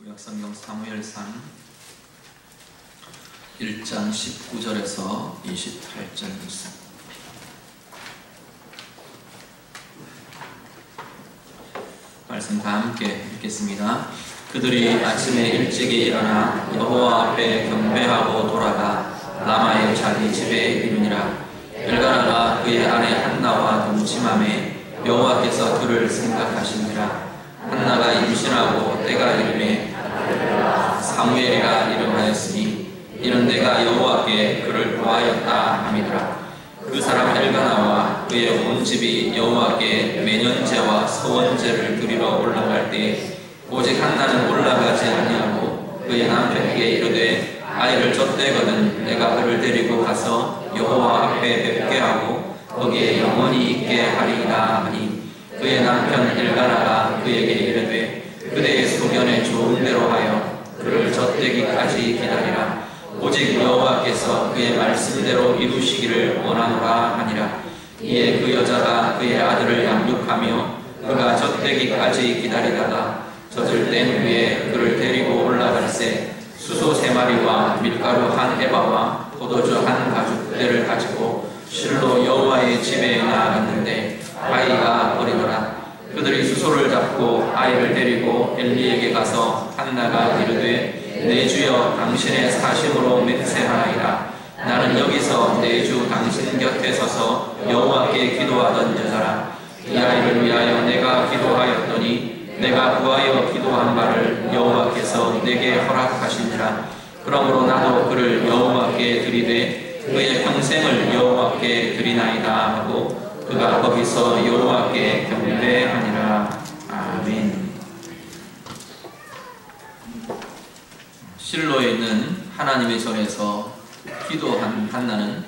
구약성경 사무엘상 1장 19절에서 28절 말씀. 말씀 다 함께 읽겠습니다. 그들이 아침에 일찍이 일어나 여호와 앞에 경배하고 돌아가 라마의 자기 집에 이르니라. 엘가나가 그의 아내 한나와 동침함에 여호와께서 그를 생각하시니라. 한나가 임신하고 때가 이르매 사무엘이라 이름하였으니 이는 내가 여호와께 그를 구하였다 함이더라. 그 사람 엘가나와 그의 온 집이 여호와께 매년제와 서원제를 드리러 올라갈 때 오직 한나는 올라가지 아니하고 그의 남편에게 이르되 아이를 젖대거든 내가 그를 데리고 가서 여호와 앞에 뵙게 하고 거기에 영원히 있게 하리이다 하니 그의 남편 엘가나가 그에게 이르되 그대의 소견에 좋은 대로 하여 그를 젖대기까지 기다리라. 오직 여호와께서 그의 말씀대로 이루시기를 원하노라 하니라. 이에 그 여자가 그의 아들을 양육하며 그가 젖대기까지 기다리다가 젖을 뗀 후에 그를 데리고 올라갈새 수소 3마리와 밀가루 1에바와 포도주 1가죽대를 가지고 실로 여호와의 집에 나아갔는데 아이가 어리더라. 그들이 수소를 잡고 아이를 데리고 엘리에게 가서 한나가 이르되 내 주여 당신의 사심으로 맹세하나이다. 나는 여기서 내 주 당신 곁에 서서 여호와께 기도하던 여자라. 이 아이를 위하여 내가 기도하였더니 내가 구하여 기도한 바를 여호와께서 내게 허락하시니라. 그러므로 나도 그를 여호와께 드리되 그의 평생을 여호와께 드리나이다 하고 그가 거기서 여호와께 경배하니라. 아멘. 실로에 있는 하나님의 절에서 기도한 한나는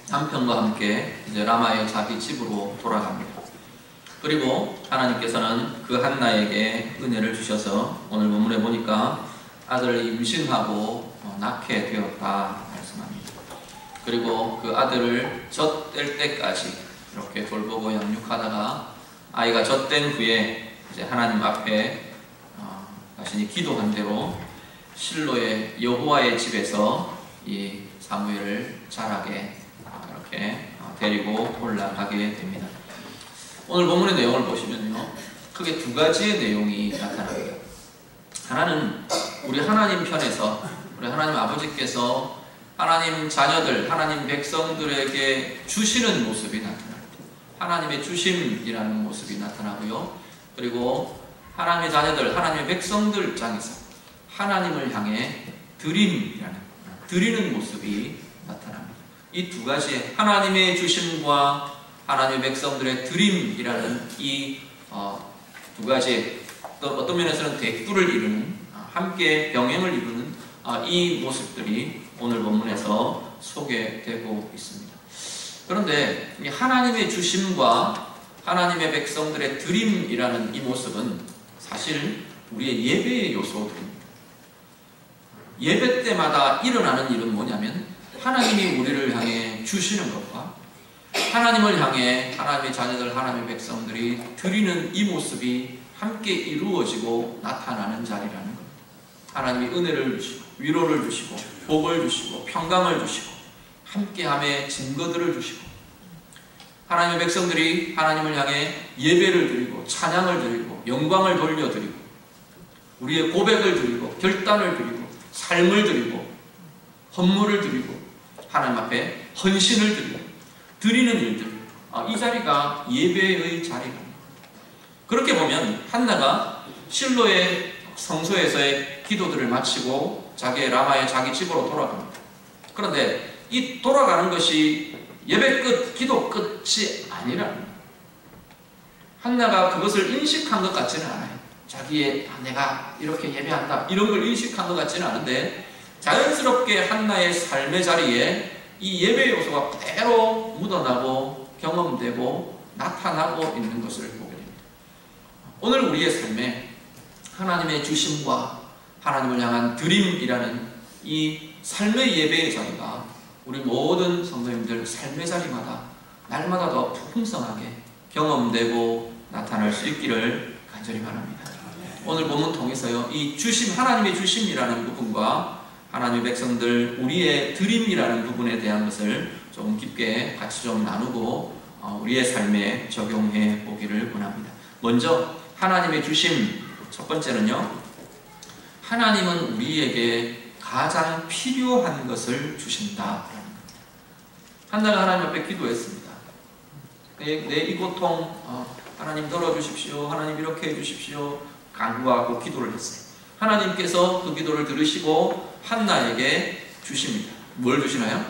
남편과 함께 이제 라마의 자기 집으로 돌아갑니다. 그리고 하나님께서는 그 한나에게 은혜를 주셔서 오늘 본문에 보니까 아들을 임신하고 낳게 되었다 말씀합니다. 그리고 그 아들을 젖될 때까지 이렇게 돌보고 양육하다가 아이가 젖된 후에 이제 하나님 앞에 자신이 기도한 대로 실로의 여호와의 집에서 이 사무엘을 자라게 이렇게 데리고 올라가게 됩니다. 오늘 본문의 내용을 보시면요, 크게 두 가지의 내용이 나타납니다. 하나는 우리 하나님 편에서 우리 하나님 아버지께서 하나님 자녀들, 하나님 백성들에게 주시는 모습이 나타납니다. 하나님의 주심이라는 모습이 나타나고요. 그리고 하나님의 자녀들, 하나님의 백성들 입장에서 하나님을 향해 드리는 모습이 나타납니다. 이 두 가지 하나님의 주심과 하나님의 백성들의 드림이라는 이 두 가지 어떤 면에서는 대꾸를 이루는 함께 병행을 이루는 이 모습들이 오늘 본문에서 소개되고 있습니다. 그런데 이 하나님의 주심과 하나님의 백성들의 드림이라는 이 모습은 사실 우리의 예배의 요소들입니다. 예배 때마다 일어나는 일은 뭐냐면 하나님이 우리를 향해 주시는 것과 하나님을 향해 하나님의 자녀들, 하나님의 백성들이 드리는 이 모습이 함께 이루어지고 나타나는 자리라는 겁니다. 하나님이 은혜를 주시고 위로를 주시고 복을 주시고 평강을 주시고 함께함의 증거들을 주시고 하나님의 백성들이 하나님을 향해 예배를 드리고 찬양을 드리고 영광을 돌려드리고 우리의 고백을 드리고 결단을 드리고 삶을 드리고 헌물을 드리고 하나님 앞에 헌신을 드리고 드리는 일들, 이 자리가 예배의 자리입니다. 그렇게 보면 한나가 실로의 성소에서의 기도들을 마치고 자기의 라마의 자기 집으로 돌아갑니다. 그런데 이 돌아가는 것이 예배 끝, 기도 끝이 아니랍니다. 한나가 그것을 인식한 것 같지는 않아요. 자기의 내가 이렇게 예배한다 이런 걸 인식한 것 같지는 않은데 자연스럽게 한나의 삶의 자리에 이 예배 요소가 그대로 묻어나고 경험되고 나타나고 있는 것을 보게 됩니다. 오늘 우리의 삶에 하나님의 주심과 하나님을 향한 드림이라는 이 삶의 예배의 자리가 우리 모든 성도님들 삶의 자리마다 날마다 더 풍성하게 경험되고 나타날 수 있기를 간절히 바랍니다. 오늘 본문 통해서요, 이 주심, 하나님의 주심이라는 부분과 하나님의 백성들, 우리의 드림이라는 부분에 대한 것을 좀 깊게 같이 좀 나누고 우리의 삶에 적용해 보기를 원합니다. 먼저 하나님의 주심, 첫 번째는요, 하나님은 우리에게 가장 필요한 것을 주신다라는 겁니다. 한나가 하나님 앞에 기도했습니다. 내 이 고통 하나님 덜어주십시오. 하나님 이렇게 해주십시오. 간구하고 기도를 했어요. 하나님께서 그 기도를 들으시고 한나에게 주십니다. 뭘 주시나요?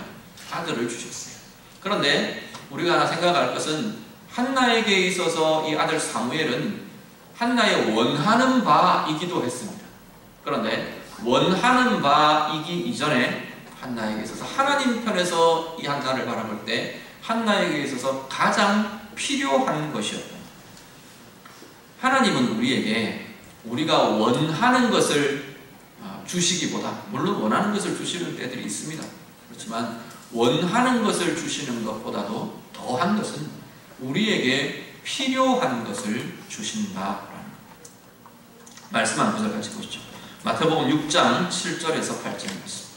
아들을 주셨어요. 그런데 우리가 하나 생각할 것은 한나에게 있어서 이 아들 사무엘은 한나의 원하는 바이기도 했습니다. 그런데 원하는 바이기 이전에 한나에게 있어서 하나님 편에서 이 한나를 바라볼 때 한나에게 있어서 가장 필요한 것이었다. 하나님은 우리에게 우리가 원하는 것을 주시기보다, 물론 원하는 것을 주시는 때들이 있습니다. 그렇지만 원하는 것을 주시는 것보다도 더한 것은 우리에게 필요한 것을 주신다라는 말씀 한 구절 같이 보시죠. 마태복음 6장 7절에서 8절 말씀.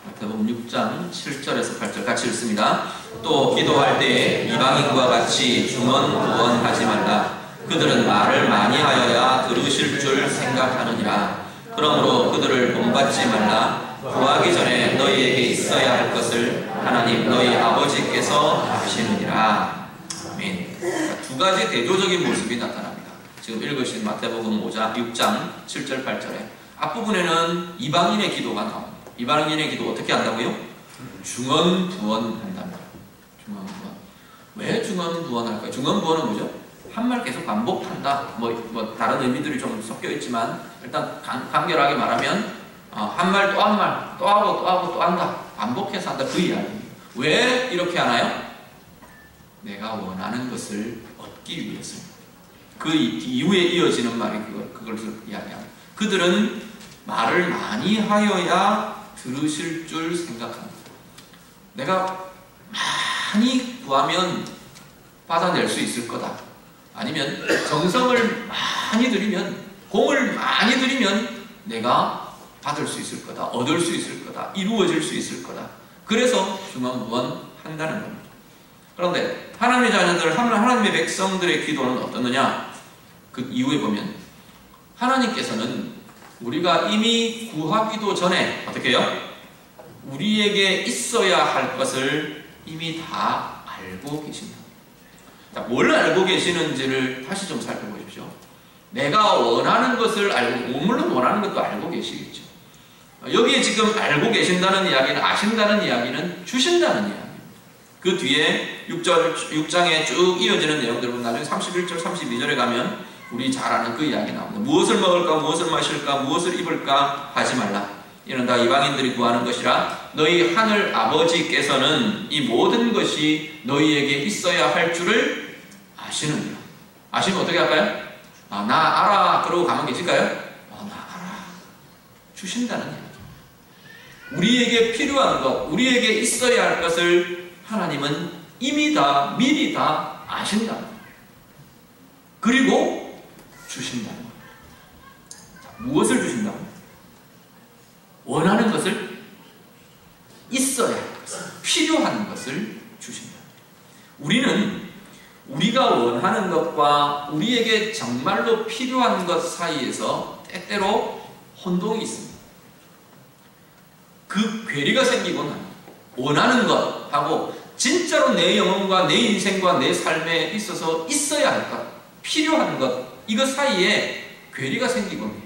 마태복음 6장 7절에서 8절 같이 읽습니다. 또 기도할 때에 이방인과 같이 중언부언하지 말라. 그들은 말을 많이 하여야 들으실 줄 생각하느니라. 그러므로 그들을 본받지 말라. 구하기 전에 너희에게 있어야 할 것을 하나님 너희 아버지께서 아시느니라. 아멘. 두 가지 대조적인 모습이 나타납니다. 지금 읽으신 마태복음 6장 7절 8절에 앞부분에는 이방인의 기도가 나옵니다. 이방인의 기도 어떻게 한다고요? 중언부언한답니다. 중언부언. 왜 중언부언할까요? 중언부언은 뭐죠? 한 말 계속 반복한다. 뭐 다른 의미들이 좀 섞여 있지만 일단 간결하게 말하면 한 말 또 한 말 또 하고 또 하고 또 한다. 반복해서 한다. 그 이야기입니다. 왜 이렇게 하나요? 내가 원하는 것을 얻기 위해서입니다. 그 이후에 이어지는 말이 그것을 이야기합니다. 그들은 말을 많이 하여야 들으실 줄 생각합니다. 내가 많이 구하면 받아낼 수 있을 거다. 아니면 정성을 많이 들이면, 공을 많이 들이면 내가 받을 수 있을 거다. 얻을 수 있을 거다. 이루어질 수 있을 거다. 그래서 중언부언 한다는 겁니다. 그런데 하나님의 자녀들, 하나님의 백성들의 기도는 어떠느냐? 그 이후에 보면 하나님께서는 우리가 이미 구하기도 전에 어떻게 해요? 우리에게 있어야 할 것을 이미 다 알고 계신다. 자, 뭘 알고 계시는지를 다시 좀 살펴보십시오. 내가 원하는 것을 알고, 물론 원하는 것도 알고 계시겠죠. 여기에 지금 알고 계신다는 이야기는, 아신다는 이야기는 주신다는 이야기입니다. 그 뒤에 6장에 쭉 이어지는 내용들은 나중에 31절, 32절에 가면 우리 잘 아는 그 이야기 나옵니다. 무엇을 먹을까, 무엇을 마실까, 무엇을 입을까 하지 말라. 이는 다 이방인들이 구하는 것이라. 너희 하늘 아버지께서는 이 모든 것이 너희에게 있어야 할 줄을 아시느니라. 아시면 어떻게 할까요? 나 알아. 그러고 가만 계실까요? 나 알아. 주신다는 이야기. 우리에게 필요한 것, 우리에게 있어야 할 것을 하나님은 이미 다, 미리 다 아신다. 그리고 주신다는 겁니다. 무엇을 주신다고? 원하는 것을, 있어야 할 것을, 필요한 것을 주신다. 우리는 우리가 원하는 것과 우리에게 정말로 필요한 것 사이에서 때때로 혼동이 있습니다. 그 괴리가 생기곤 합니다. 원하는 것하고 진짜로 내 영혼과 내 인생과 내 삶에 있어서 있어야 할 것, 필요한 것, 이것 사이에 괴리가 생기곤 해요.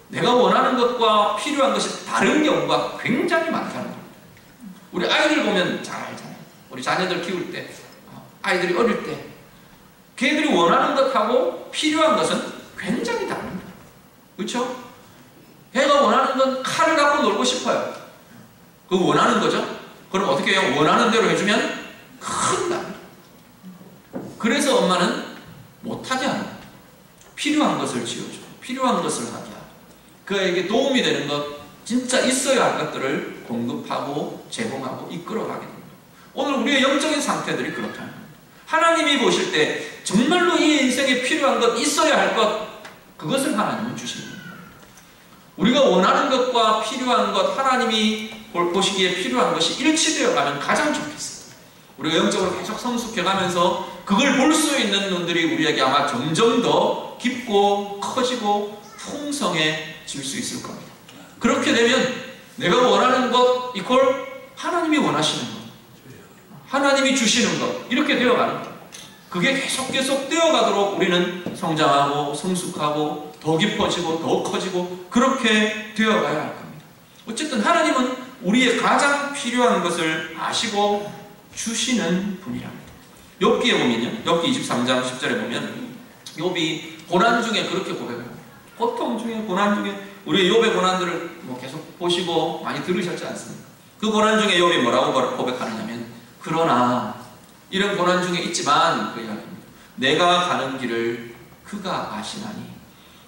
내가 원하는 것과 필요한 것이 다른 경우가 굉장히 많다는 겁니다. 우리 아이들 보면 잘 알잖아요. 우리 자녀들 키울 때, 아이들이 어릴 때 걔들이 원하는 것하고 필요한 것은 굉장히 다릅니다. 그렇죠? 걔가 원하는 건 칼을 갖고 놀고 싶어요. 그거 원하는 거죠? 그럼 어떻게 해요? 원하는 대로 해주면 큰다. 그래서 엄마는 못하게 하는 거예요. 필요한 것을 지어줘. 필요한 것을 하게 하고 그에게 도움이 되는 것, 진짜 있어야 할 것들을 공급하고 제공하고 이끌어가게 됩니다. 오늘 우리의 영적인 상태들이 그렇다는 겁니다. 하나님이 보실 때 정말로 이 인생에 필요한 것, 있어야 할 것, 그것을 하나님은 주시는 겁니다. 우리가 원하는 것과 필요한 것, 하나님이 보시기에 필요한 것이 일치되어 가면 가장 좋겠어요. 우리가 영적으로 계속 성숙해가면서 그걸 볼 수 있는 눈들이 우리에게 아마 점점 더 깊고 커지고 풍성해질 수 있을 겁니다. 그렇게 되면 내가 원하는 것 이퀄 하나님이 원하시는 것, 하나님이 주시는 것, 이렇게 되어가는 것, 그게 계속 되어가도록 우리는 성장하고 성숙하고 더 깊어지고 더 커지고 그렇게 되어가야 할 겁니다. 어쨌든 하나님은 우리의 가장 필요한 것을 아시고 주시는 분이랍니다. 욥기에 보면요, 욥기 23장 10절에 보면 욥이 고난 중에 그렇게 고백을 합니다. 고통 중에, 고난 중에, 우리 욥의 고난들을 계속 보시고 많이 들으셨지 않습니까? 그 고난 중에 욥이 뭐라고 고백하느냐면, 그러나 이런 고난 중에 있지만 그 이야기입니다. 내가 가는 길을 그가 아시나니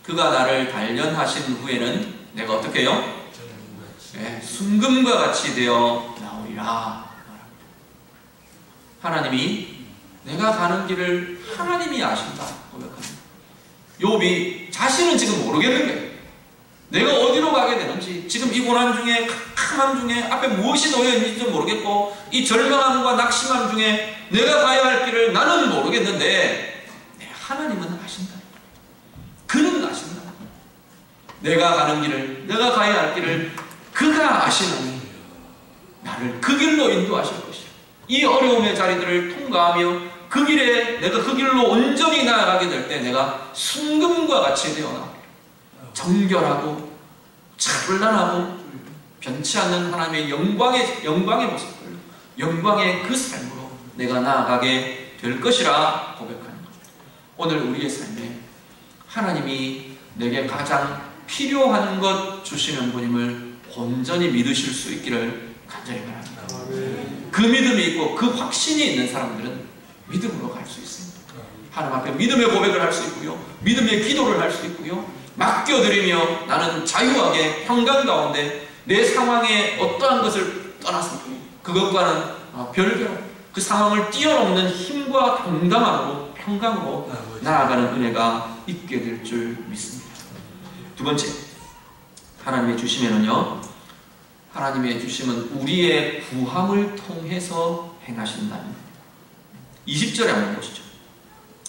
그가 나를 단련하신 후에는 내가 어떻게 해요? 네, 순금과 같이 되어 나오리라. 하나님이 내가 가는 길을 하나님이 아신다 고백합니다. 욥이 자신은 지금 모르겠는 거예요. 내가 어디로 가게 되는지, 지금 이 고난 중에, 캄캄함 중에 앞에 무엇이 놓여 있는지도 모르겠고, 이 절망함과 낙심함 중에 내가 가야 할 길을 나는 모르겠는데 하나님은 아신다. 그는 아신다. 내가 가는 길을, 내가 가야 할 길을 그가 아시나니 나를 그 길로 인도하실 것이라. 이 어려움의 자리들을 통과하며 그 길에, 내가 그 길로 온전히 나아가게 될 때 내가 순금과 같이 되어나 정결하고 찬란하고 변치 않는 하나님의 영광의 모습을, 영광의 그 삶으로 내가 나아가게 될 것이라 고백하는 겁니다. 오늘 우리의 삶에 하나님이 내게 가장 필요한 것 주시는 분임을 온전히 믿으실 수 있기를 간절히 바랍니다. 그 믿음이 있고 그 확신이 있는 사람들은 믿음으로 갈 수 있습니다. 하나님 앞에 믿음의 고백을 할 수 있고요, 믿음의 기도를 할 수 있고요, 맡겨드리며 나는 자유하게 평강 가운데 내 상황에 어떠한 것을 떠나서 그것과는 별개로 그 상황을 뛰어넘는 힘과 당당함으로 평강으로 나아가는 은혜가 있게 될 줄 믿습니다. 두 번째, 하나님의 주심에는요, 하나님의 주심은 우리의 구함을 통해서 행하신답니다. 20절에 한번 보시죠.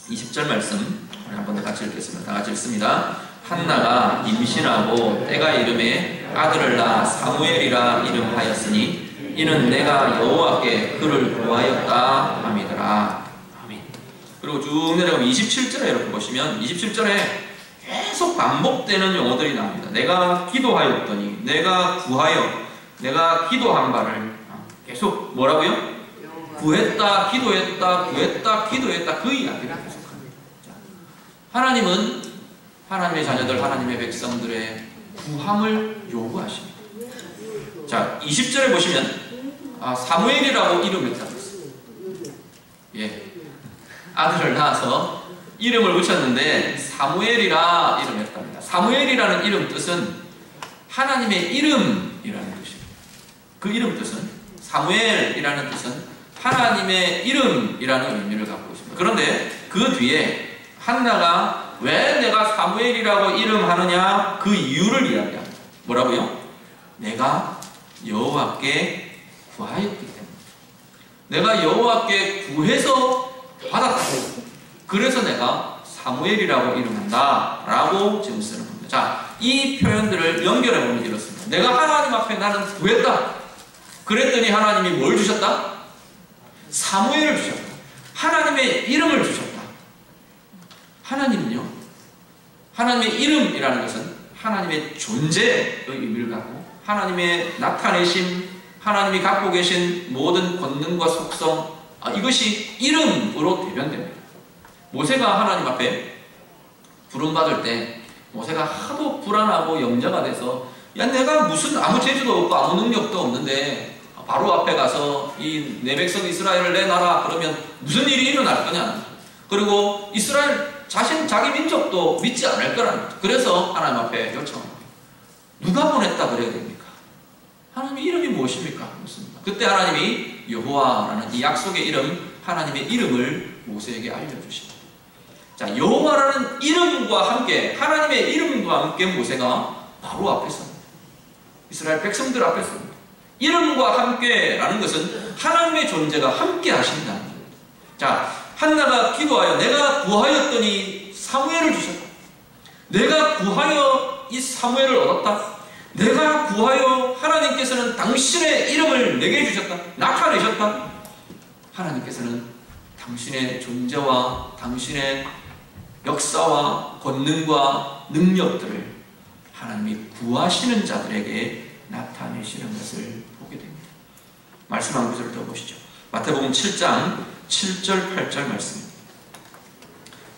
20절 말씀 우리 한번 더 같이 읽겠습니다. 다 같이 읽습니다. 한나가 임신하고 때가 이름에 아들을 낳아 사무엘이라 이름하였으니 이는 내가 여호와께 그를 구하였다 함이더라. 아멘. 그리고 쭉 내려가면 27절에 이렇게 보시면 27절에 계속 반복되는 용어들이 나옵니다. 내가 기도하였더니, 내가 구하여, 내가 기도한 바를 계속 뭐라고요? 구했다, 기도했다, 구했다, 기도했다, 그 이야기를 계속합니다. 하나님은 하나님의 자녀들, 하나님의 백성들의 구함을 요구하십니다. 자, 20절에 보시면 사무엘이라고 이름을 따졌어요. 예, 아들을 낳아서 이름을 붙였는데 사무엘이라 이름했답니다. 사무엘이라는 이름 뜻은 하나님의 이름이라는 뜻입니다. 그 이름 뜻은, 사무엘이라는 뜻은 하나님의 이름이라는 의미를 갖고 있습니다. 그런데 그 뒤에 한나가 왜 내가 사무엘이라고 이름하느냐, 그 이유를 이야기합니다. 뭐라고요? 내가 여호와께 구하였기 때문에, 내가 여호와께 구해서 받았다고, 그래서 내가 사무엘이라고 이름한다 라고 지금 쓰는 겁니다. 자, 이 표현들을 연결해 보면 이렇습니다. 내가 하나님 앞에 나는 구했다. 그랬더니 하나님이 뭘 주셨다? 사무엘을 주셨다. 하나님의 이름을 주셨다. 하나님은요, 하나님의 이름이라는 것은 하나님의 존재의 의미를 갖고 하나님의 나타내심, 하나님이 갖고 계신 모든 권능과 속성, 이것이 이름으로 대변됩니다. 모세가 하나님 앞에 부름받을 때 모세가 하도 불안하고 염려가 돼서, 야, 내가 무슨 아무 재주도 없고 아무 능력도 없는데 바로 앞에 가서 이 내 백성 이스라엘을 내놔라 그러면 무슨 일이 일어날 거냐, 그리고 이스라엘 자기 민족도 믿지 않을 거라는 거죠. 그래서 하나님 앞에 요청합니다. 누가 보냈다 그래야 됩니까? 하나님의 이름이 무엇입니까? 묻습니다. 그때 하나님이 여호와라는 이 약속의 이름, 하나님의 이름을 모세에게 알려주십니다. 자, 여호와라는 이름과 함께, 하나님의 이름과 함께 모세가 바로 앞에 섭니다. 이스라엘 백성들 앞에 섭니다. 이름과 함께라는 것은 하나님의 존재가 함께 하신다는 거예요. 자, 한나가 기도하여 내가 구하였더니 사무엘을 주셨다. 내가 구하여 이 사무엘을 얻었다. 내가 구하여 하나님께서는 당신의 이름을 내게 주셨다. 나타내셨다. 하나님께서는 당신의 존재와 당신의 역사와 권능과 능력들을 하나님이 구하시는 자들에게 나타내시는 것을 보게 됩니다. 말씀 한 구절 더 보시죠. 마태복음 7장 7절 8절 말씀입니다.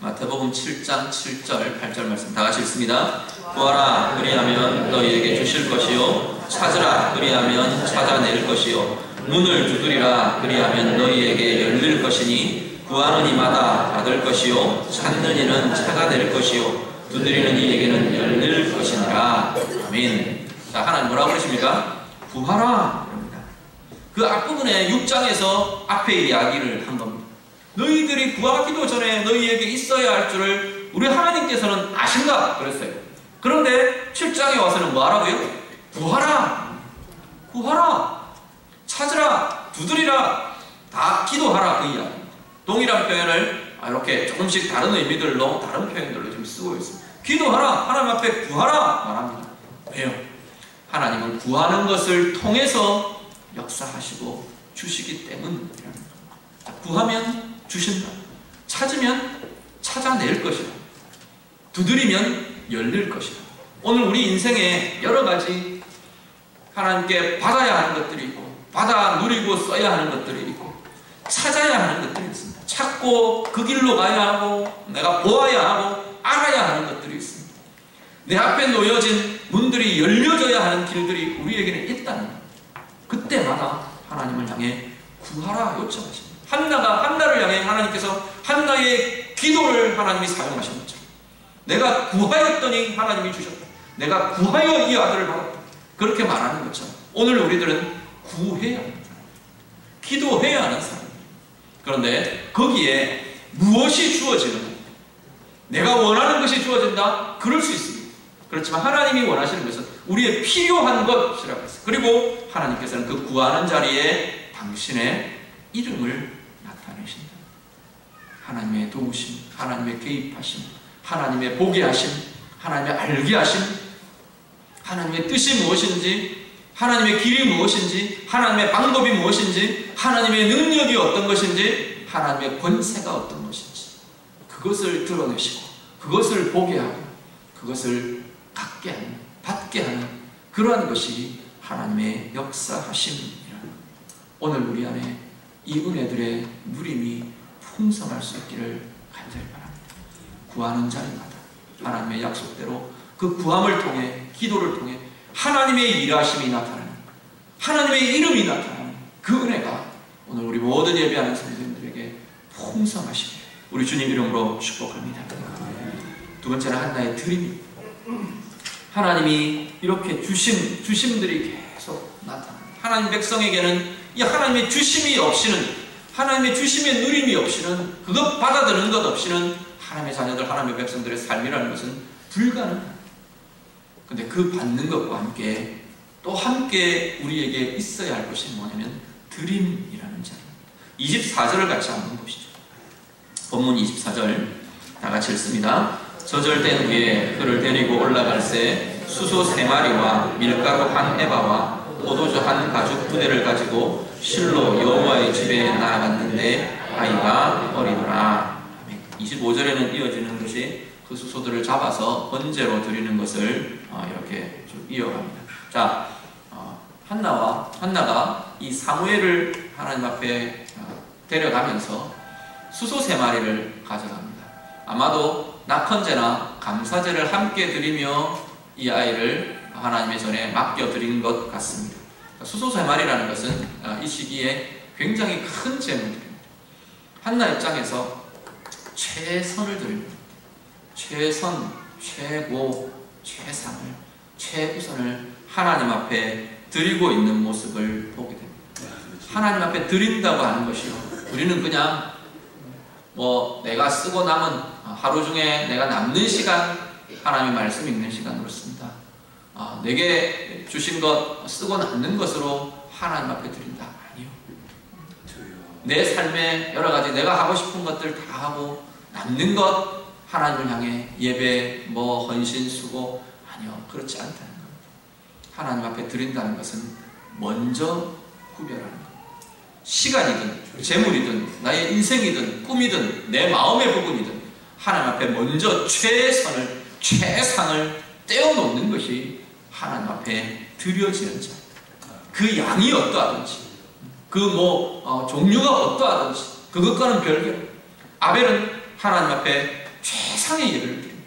마태복음 7장 7절 8절 말씀 다 같이 읽습니다. 구하라 그리하면 너희에게 주실 것이요 찾으라 그리하면 찾아낼 것이요 문을 두드리라 그리하면 너희에게 열릴 것이니 구하는 이마다 받을 것이요 찾는 이는 찾아낼 것이요 두드리는 이에게는 열릴 것이니라. 아멘. 자, 하나님 뭐라고 그러십니까? 구하라 그럽니다. 그 앞부분에 6장에서 앞에 이야기를 한 겁니다. 너희들이 구하기도 전에 너희에게 있어야 할 줄을 우리 하나님께서는 아신다 그랬어요. 그런데 7장에 와서는 뭐 하라고요? 구하라, 구하라, 찾으라, 두드리라, 다 기도하라 그 이야기. 동일한 표현을 이렇게 조금씩 다른 의미들로 다른 표현들로 좀 쓰고 있습니다. 기도하라, 하나님 앞에 구하라 말합니다. 왜요? 하나님은 구하는 것을 통해서 역사하시고 주시기 때문이랍니다. 구하면 주신다. 찾으면 찾아낼 것이다. 두드리면 열릴 것이다. 오늘 우리 인생에 여러 가지 하나님께 받아야 하는 것들이 있고 받아 누리고 써야 하는 것들이 있고 찾아야 하는 것들이 있습니다. 찾고 그 길로 가야 하고 내가 보아야 하고 알아야 하는 것들이 있습니다. 내 앞에 놓여진 문들이 열려져야 하는 길들이 우리에게는 있다는 것. 그때마다 하나님을 향해 구하라 요청하십니다. 한나를 향해 하나님께서 한나의 기도를 하나님이 사용하신 거죠. 내가 구하였더니 하나님이 주셨다. 내가 구하여 이 아들을 받았다. 그렇게 말하는 것처럼 오늘 우리들은 구해야 합니다. 기도해야 하는 사람입니다. 그런데 거기에 무엇이 주어지는 내가 원하는 것이 주어진다? 그럴 수 있습니다. 그렇지만 하나님이 원하시는 것은 우리의 필요한 것이라고 했어요. 그리고 하나님께서는 그 구하는 자리에 당신의 이름을 나타내신다. 하나님의 도우심, 하나님의 개입하심, 하나님의 보게 하심, 하나님의 알게 하심, 하나님의 뜻이 무엇인지, 하나님의 길이 무엇인지, 하나님의 방법이 무엇인지, 하나님의 능력이 어떤 것인지, 하나님의 권세가 어떤 것인지 그것을 드러내시고 그것을 보게 하고 그것을 갖게 하는, 받게 하는 그러한 것이 하나님의 역사하심이라. 오늘 우리 안에 이 은혜들의 누림이 풍성할 수 있기를 간절히 바랍니다. 구하는 자리마다 하나님의 약속대로 그 구함을 통해 기도를 통해 하나님의 일하심이 나타나는 하나님의 이름이 나타나는 그 은혜가 오늘 우리 모든 예배하는 성도님들에게 풍성하시길 우리 주님 이름으로 축복합니다. 두 번째는 한나의 드림입니다. 하나님이 이렇게 주심들이 계속 나타납니다. 하나님 백성에게는 이 하나님의 주심이 없이는 하나님의 주심의 누림이 없이는 그것 받아들이는 것 없이는 하나님의 자녀들 하나님의 백성들의 삶이라는 것은 불가능합니다. 근데 그 받는 것과 함께 또 함께 우리에게 있어야 할 것이 뭐냐면 드림이라는 자리입니다. 24절을 같이 한번 보시죠. 본문 24절 다 같이 읽습니다. 저절된 후에 그를 데리고 올라갈새 수소 3마리와 밀가루 1에바와 포도주 1가죽 부대를 가지고 실로 여호와의 집에 나아갔는데 아이가 어리더라. 25절에는 이어지는 것이 그 수소들을 잡아서 번제로 드리는 것을 이렇게 쭉 이어갑니다. 자, 한나가 이 사무엘을 하나님 앞에 데려가면서 수소 3마리를 가져갑니다. 아마도 낙헌제나 감사제를 함께 드리며 이 아이를 하나님의 전에 맡겨드린 것 같습니다. 수소 3마리라는 것은 이 시기에 굉장히 큰 제물들입니다. 한나 입장에서 최선을 드립니다. 최선, 최고, 최상을, 최우선을 하나님 앞에 드리고 있는 모습을 보게 됩니다. 하나님 앞에 드린다고 하는 것이요. 우리는 그냥 내가 쓰고 남은 하루 중에 내가 남는 시간 하나님의 말씀 읽는 시간으로 씁니다. 내게 주신 것 쓰고 남는 것으로 하나님 앞에 드린다. 아니요. 내 삶에 여러 가지 내가 하고 싶은 것들 다 하고 남는 것 하나님을 향해 예배, 헌신, 수고, 아니요. 그렇지 않다는 겁니다. 하나님 앞에 드린다는 것은 먼저 구별하는 겁니다. 시간이든 재물이든 나의 인생이든 꿈이든 내 마음의 부분이든 하나님 앞에 먼저 최상을 떼어놓는 것이 하나님 앞에 드려지는 자. 그 양이 어떠하든지 종류가 어떠하든지 그것과는 별개로 아벨은 하나님 앞에 최상의 예배를 드립니다.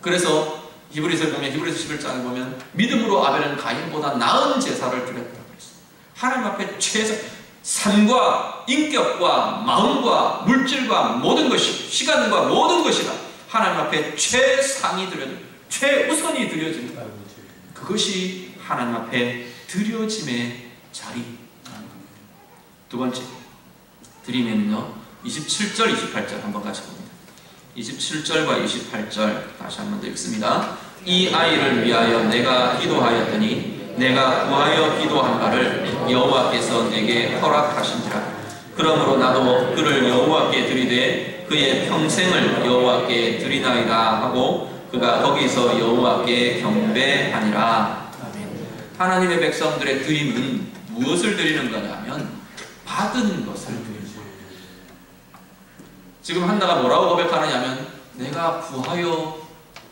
그래서 히브리서를 보면 히브리서 11장에 보면 믿음으로 아벨은 가인보다 나은 제사를 드렸다고 했습니다. 하나님 앞에 삶과 인격과 마음과 물질과 모든 것이 시간과 모든 것이 다 하나님 앞에 최상이 드려지는 최우선이 드려지는 그것이 하나님 앞에 드려짐의 자리. 두 번째 드림에는요 27절 28절 한번 같이 봅니다. 27절과 28절 다시 한번 더 읽습니다. 이 아이를 위하여 내가 기도하였더니 내가 구하여 기도한 바를 여호와께서 내게 허락하신지라. 그러므로 나도 그를 여호와께 드리되 그의 평생을 여호와께 드리나이다 하고 그가 거기서 여호와께 경배하니라. 하나님의 백성들의 드림은 무엇을 드리는 거냐면 받은 것을 드리는 거예요. 지금 한나가 뭐라고 고백하느냐면 내가 구하여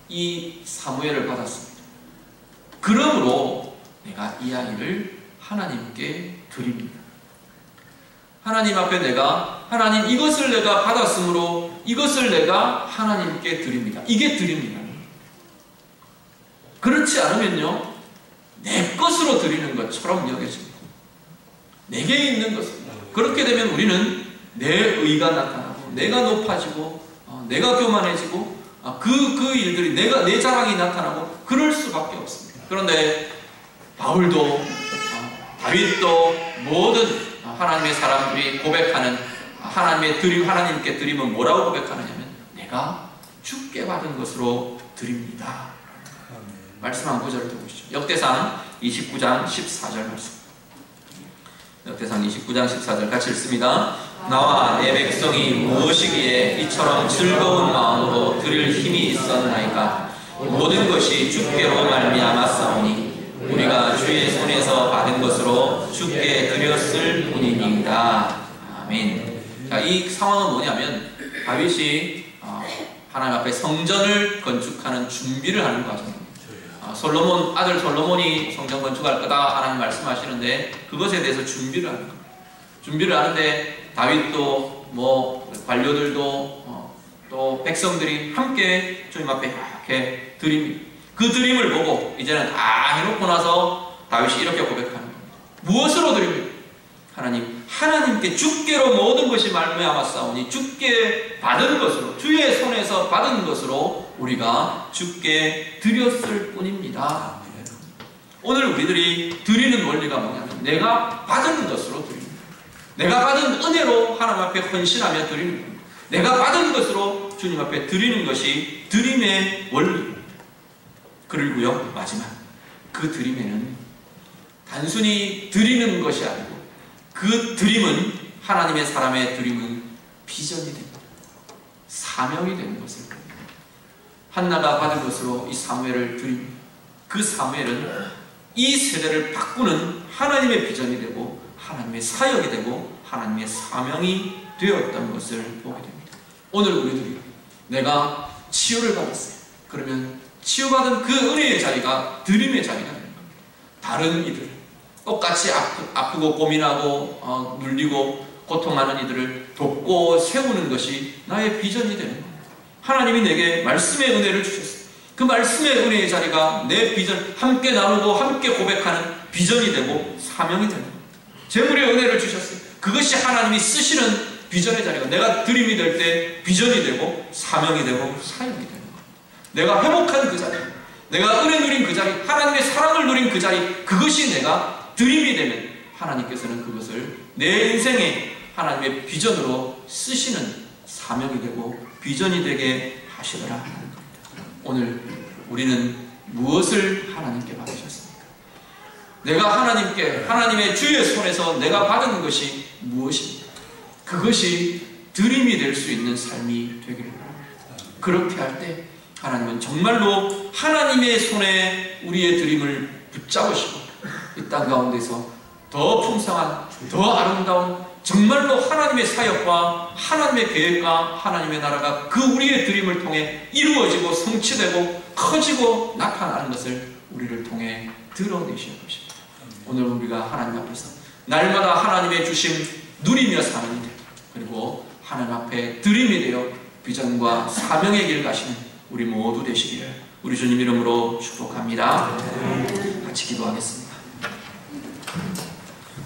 이 사무엘을 받았습니다. 그러므로 내가 이 아이를 하나님께 드립니다. 하나님 앞에 하나님 이것을 내가 받았으므로 이것을 내가 하나님께 드립니다. 이게 드립니다. 그렇지 않으면요 내 것으로 드리는 것처럼 여겨집니다. 내게 있는 것입니다. 그렇게 되면 우리는 내 의가 나타나고 내가 높아지고 내가 교만해지고 그 일들이 내 자랑이 나타나고 그럴 수밖에 없습니다. 그런데 바울도 다윗도 모든 하나님의 사람들이 고백하는 하나님께 드림은 뭐라고 고백하느냐면 내가 주께 받은 것으로 드립니다. 말씀 한 구절을 보시죠. 역대상 29장 14절 말씀. 역대상 29장 14절 같이 읽습니다. 나와 내 백성이 무엇이기에 이처럼 즐거운 마음으로 드릴 힘이 있었나이까. 모든 것이 주께로 말미암았사오니 우리가 주의 손에서 받은 것으로 주께 드렸을 뿐이니이다. 아멘. 자, 이 상황은 뭐냐면 다윗이 하나님 앞에 성전을 건축하는 준비를 하는 과정입니다. 아들 솔로몬이 성전 건축할 거다 하나님 말씀하시는데 그것에 대해서 준비를 하는 겁니다. 준비를 하는데 다윗도 관료들도 또 백성들이 함께 주님 앞에 이렇게 드립니다. 그 드림을 보고 이제는 다 해놓고 나서 다윗이 이렇게 고백하는 겁니다. 무엇으로 드립니까? 하나님께 주께로 모든 것이 말미암았사오니 주께 받은 것으로 주의 손에서 받은 것으로 우리가 주께 드렸을 뿐입니다. 오늘 우리들이 드리는 원리가 뭐냐면 내가 받은 것으로 드립니다. 내가 받은 은혜로 하나님 앞에 헌신하며 드리는 겁니다. 내가 받은 것으로 주님 앞에 드리는 것이 드림의 원리입니다. 그리고요 마지막 그 드림에는 단순히 드리는 것이 아니고 그 드림은 하나님의 사람의 드림은 비전이 됩니다. 사명이 되는 것을 겁니다. 한나가 받은 것으로 이 사무엘을 드립니다. 그 사무엘은 이 세대를 바꾸는 하나님의 비전이 되고 하나님의 사역이 되고 하나님의 사명이 되었던 것을 보게 됩니다. 오늘 우리들이 내가 치유를 받았어요. 그러면 치유받은 그 은혜의 자리가 드림의 자리가 되는 겁니다. 다른 이들 똑같이 아프고 고민하고 눌리고 고통하는 이들을 돕고 세우는 것이 나의 비전이 되는 겁니다. 하나님이 내게 말씀의 은혜를 주셨어요. 그 말씀의 은혜의 자리가 내 비전 함께 나누고 함께 고백하는 비전이 되고 사명이 되는 겁니다. 재물의 은혜를 주셨어요. 그것이 하나님이 쓰시는 비전의 자리가 내가 드림이 될 때 비전이 되고 사명이 되고 사역이 되는 겁니다. 내가 회복한 그 자리, 내가 은혜 누린 그 자리, 하나님의 사랑을 누린 그 자리, 그것이 내가 드림이 되면 하나님께서는 그것을 내 인생에 하나님의 비전으로 쓰시는 사명이 되고 비전이 되게 하시더라 하는 겁니다. 오늘 우리는 무엇을 하나님께 받으셨습니까? 내가 하나님의 주의 손에서 내가 받은 것이 무엇입니까? 그것이 드림이 될 수 있는 삶이 되기를 바랍니다. 그렇게 할 때 하나님은 정말로 하나님의 손에 우리의 드림을 붙잡으시고 이 땅 가운데서 더 풍성한, 더 아름다운 정말로 하나님의 사역과 하나님의 계획과 하나님의 나라가 그 우리의 드림을 통해 이루어지고 성취되고 커지고 나타나는 것을 우리를 통해 드러내실 것입니다. 오늘 우리가 하나님 앞에서 날마다 하나님의 주심 누리며 사는 일, 그리고 하나님 앞에 드림이 되어 비전과 사명의 길 가시는 우리 모두 되시기를 우리 주님 이름으로 축복합니다. 같이 기도하겠습니다.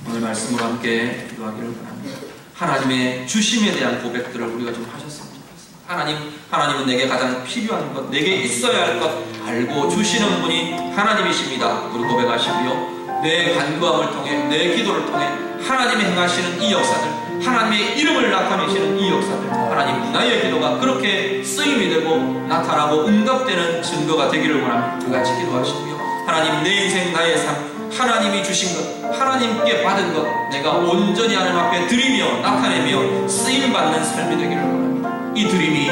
오늘 말씀으로 함께 기도하기를 원합니다. 하나님의 주심에 대한 고백들을 우리가 좀 하셨으면 좋겠습니다. 하나님은 내게 가장 필요한 것, 내게 있어야 할 것 알고 주시는 분이 하나님이십니다. 우리 고백하시고요. 내 간구함을 통해, 내 기도를 통해 하나님이 행하시는 이 역사들, 하나님의 이름을 나타내시는 이 역사들, 하나님 나의 기도가 그렇게 쓰임이 되고 나타나고 응답되는 증거가 되기를 원합니다. 우리 같이 기도하시고요. 하나님 내 인생 나의 삶, 하나님이 주신 것, 하나님께 받은 것 내가 온전히 하나님 앞에 드리며 나타내며 쓰임받는 삶이 되기를 원합니다. 이 드림이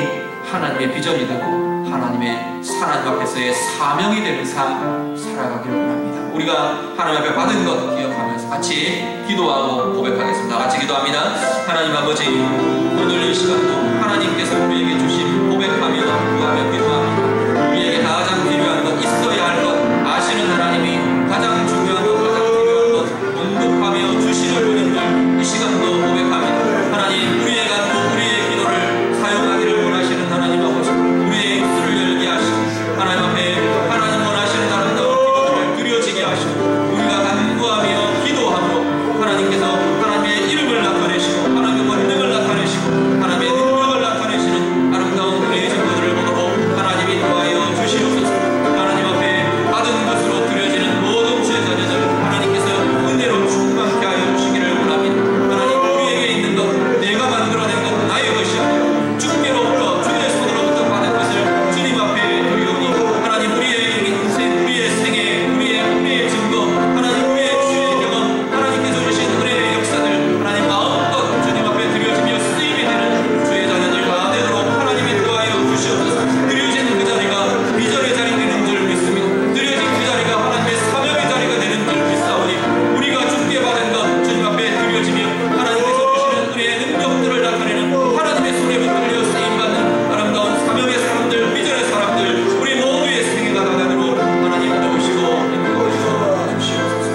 하나님의 비전이 되고 하나님 앞에서의 사명이 되는 삶 살아가기를 원합니다. 우리가 하나님 앞에 받은 것 기억하면서 같이 기도하고 고백하겠습니다. 같이 기도합니다. 하나님 아버지, 오늘 이 시간도 하나님께서 우리에게 주신 고백하며 구하며 기도합니다. 우리에게 가장 필요한 것, 있어야 할 것 아시는 하나님이 가장 중요한 것, 가장 필요한 것 공급하며 주시는 분인들 이 시간도 고백합니다. 하나님, 우리의 간구, 우리의 기도를 사용하기를 원하시는 하나님 아버지, 우리의 입술을 열게 하시고 하나님 앞에 하나님 원하시는 아름다운 기도들을 드려지게 하시고 우리가 간구하며 기도함으로 하나님께서 하나님의 이름을 나타내시고 하나님의 권능을 나타내시고 하나님의 능력을 나타내시는 아름다운 은혜의 증거들을 보고 하나님이 도와여 주시옵소서. 하나님 앞에 받은 것으로 드려지는 모든 주의 자녀들 하나님께서 은혜로 충만케 하여 주시기를 원합니다. 하나님, 우리에게 있는 것, 내가 만들어낸 것 나의 것이 아니라 주께로부터 주의 손으로부터 받은 것을 주님 앞에 드리오니 하나님, 우리의 인생, 우리의 생애, 우리의 은혜의 증거, 하나님 우리의 주의 경험, 하나님께서 주신 은혜의 역사들 하나님 마음껏 주님 앞에 드려지며 쓰임이 되는 주의 자녀들 다 되도록 하나님이 도와여 주시옵소서. 드려진 그 자리가 비전의 자리 되는 줄 믿습니다. 드려진 그 자리가 하나님의 사명의 자리가 되는 줄 믿사오니 우리가 주께 받은 것 주님 앞에 드려지며 하나님께서 주시는 은혜의 능력들을 나타내는 하나님의 손에 붙들려 쓰임받는 아름다운 사명의 사람들, 비전의 사람들, 우리 모두의 생애가 다가도록 하나님 도우시고 인도하시고 주시옵소서.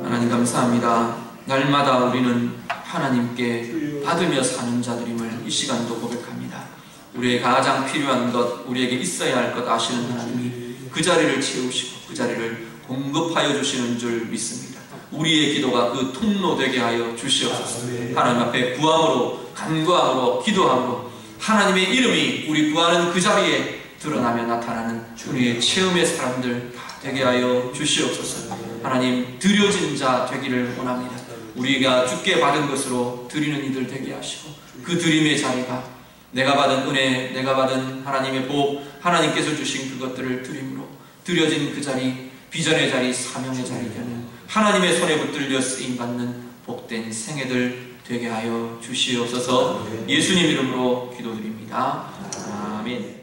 하나님 감사합니다. 날마다 우리는 하나님께 받으며 사는 자들임을 이 시간도 고백합니다. 우리의 가장 필요한 것, 우리에게 있어야 할 것 아시는 하나님이 그 자리를 채우시고 그 자리를 공급하여 주시는 줄 믿습니다. 우리의 기도가 그 통로 되게 하여 주시옵소서. 하나님 앞에 구함으로, 간구함으로, 기도함으로 하나님의 이름이 우리 구하는 그 자리에 드러나며 나타나는 우리의 체험의 사람들 다 되게 하여 주시옵소서. 하나님, 드려진 자 되기를 원합니다. 우리가 주께 받은 것으로 드리는 이들 되게 하시고 그 드림의 자리가 내가 받은 은혜, 내가 받은 하나님의 복, 하나님께서 주신 그것들을 드림으로 드려진 그 자리, 비전의 자리, 사명의 자리 되는 하나님의 손에 붙들려 쓰임받는 복된 생애들 되게 하여 주시옵소서. 예수님 이름으로 기도드립니다. 아멘.